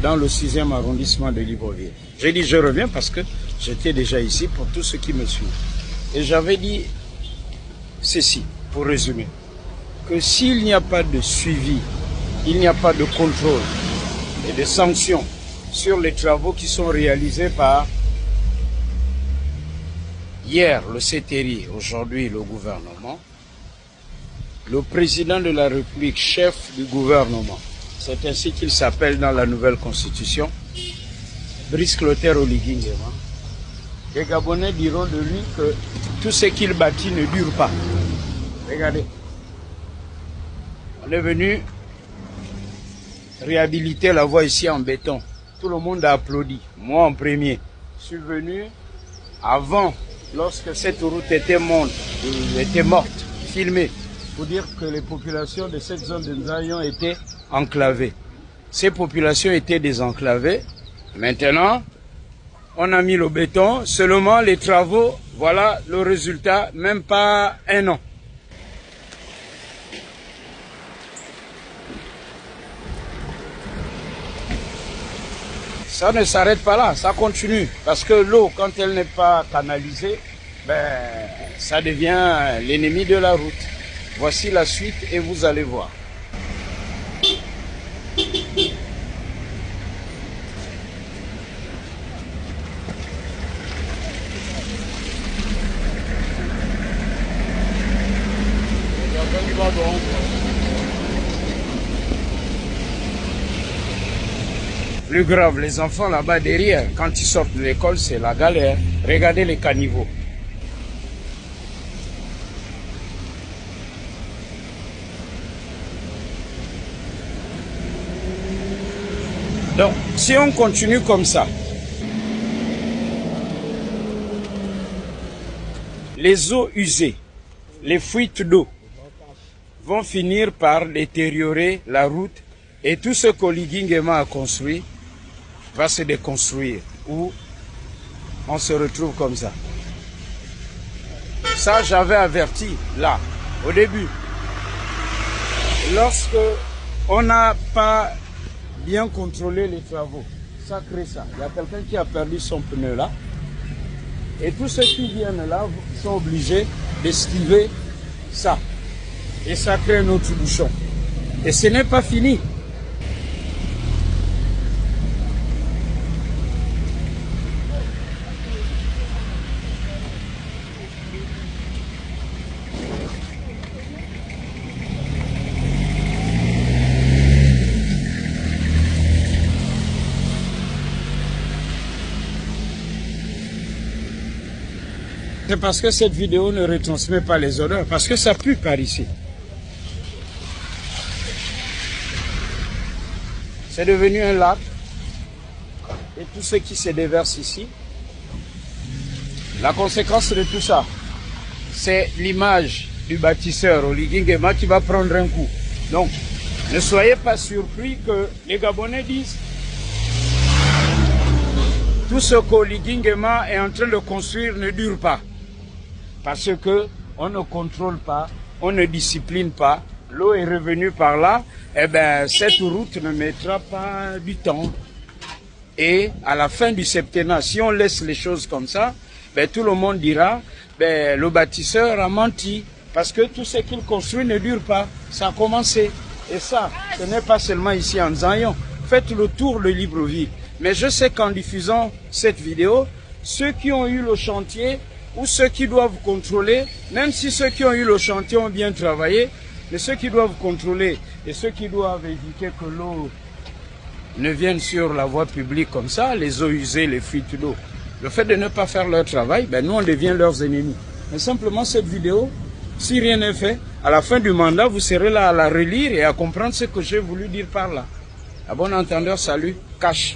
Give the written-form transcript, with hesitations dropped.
dans le 6e arrondissement de Libreville. J'ai dit je reviens parce que j'étais déjà ici pour tous ceux qui me suivent. Et j'avais dit ceci, pour résumer, que s'il n'y a pas de suivi, il n'y a pas de contrôle et de sanctions sur les travaux qui sont réalisés par hier le CTRI, aujourd'hui le gouvernement, le président de la République, chef du gouvernement, c'est ainsi qu'il s'appelle dans la nouvelle constitution, Brice Clotaire Oligui Nguema. Les Gabonais diront de lui que tout ce qu'il bâtit ne dure pas. Regardez, on est venu réhabiliter la voie ici en béton. Tout le monde a applaudi, moi en premier. Je suis venu avant, lorsque cette route était morte, filmée, pour dire que les populations de cette zone de Nzayon étaient enclavées. Ces populations étaient désenclavées. Maintenant, on a mis le béton, seulement les travaux, voilà le résultat, même pas un an. Ça ne s'arrête pas là, ça continue. Parce que l'eau, quand elle n'est pas canalisée, ça devient l'ennemi de la route. Voici la suite et vous allez voir. Plus grave, les enfants là-bas derrière, quand ils sortent de l'école, c'est la galère. Regardez les caniveaux. Donc, si on continue comme ça, les eaux usées, les fuites d'eau vont finir par détériorer la route et tout ce qu'Oligui Nguema a construit va se déconstruire, ou on se retrouve comme ça. Ça, j'avais averti là, au début. Lorsque on n'a pas bien contrôlé les travaux, ça crée ça. Il y a quelqu'un qui a perdu son pneu là, et tous ceux qui viennent là sont obligés d'esquiver ça. Et ça crée un autre bouchon. Et ce n'est pas fini. C'est parce que cette vidéo ne retransmet pas les odeurs, parce que ça pue par ici. C'est devenu un lac, et tout ce qui se déverse ici, la conséquence de tout ça, c'est l'image du bâtisseur Oligui Nguema qui va prendre un coup. Donc, ne soyez pas surpris que les Gabonais disent tout ce qu'Oligui Nguema est en train de construire ne dure pas. Parce que on ne contrôle pas, on ne discipline pas, l'eau est revenue par là, et cette route ne mettra pas du temps. Et à la fin du septennat, si on laisse les choses comme ça, tout le monde dira, le bâtisseur a menti, parce que tout ce qu'il construit ne dure pas, ça a commencé. Et ça, ce n'est pas seulement ici en Nzayon, faites le tour de Libreville. Mais je sais qu'en diffusant cette vidéo, ceux qui ont eu le chantier, ou ceux qui doivent contrôler, même si ceux qui ont eu le chantier ont bien travaillé, mais ceux qui doivent contrôler et ceux qui doivent éviter que l'eau ne vienne sur la voie publique comme ça, les eaux usées, les fuites d'eau, le fait de ne pas faire leur travail, nous on devient leurs ennemis. Mais simplement cette vidéo, si rien n'est fait, à la fin du mandat, vous serez là à la relire et à comprendre ce que j'ai voulu dire par là. À bon entendeur, salut, cache.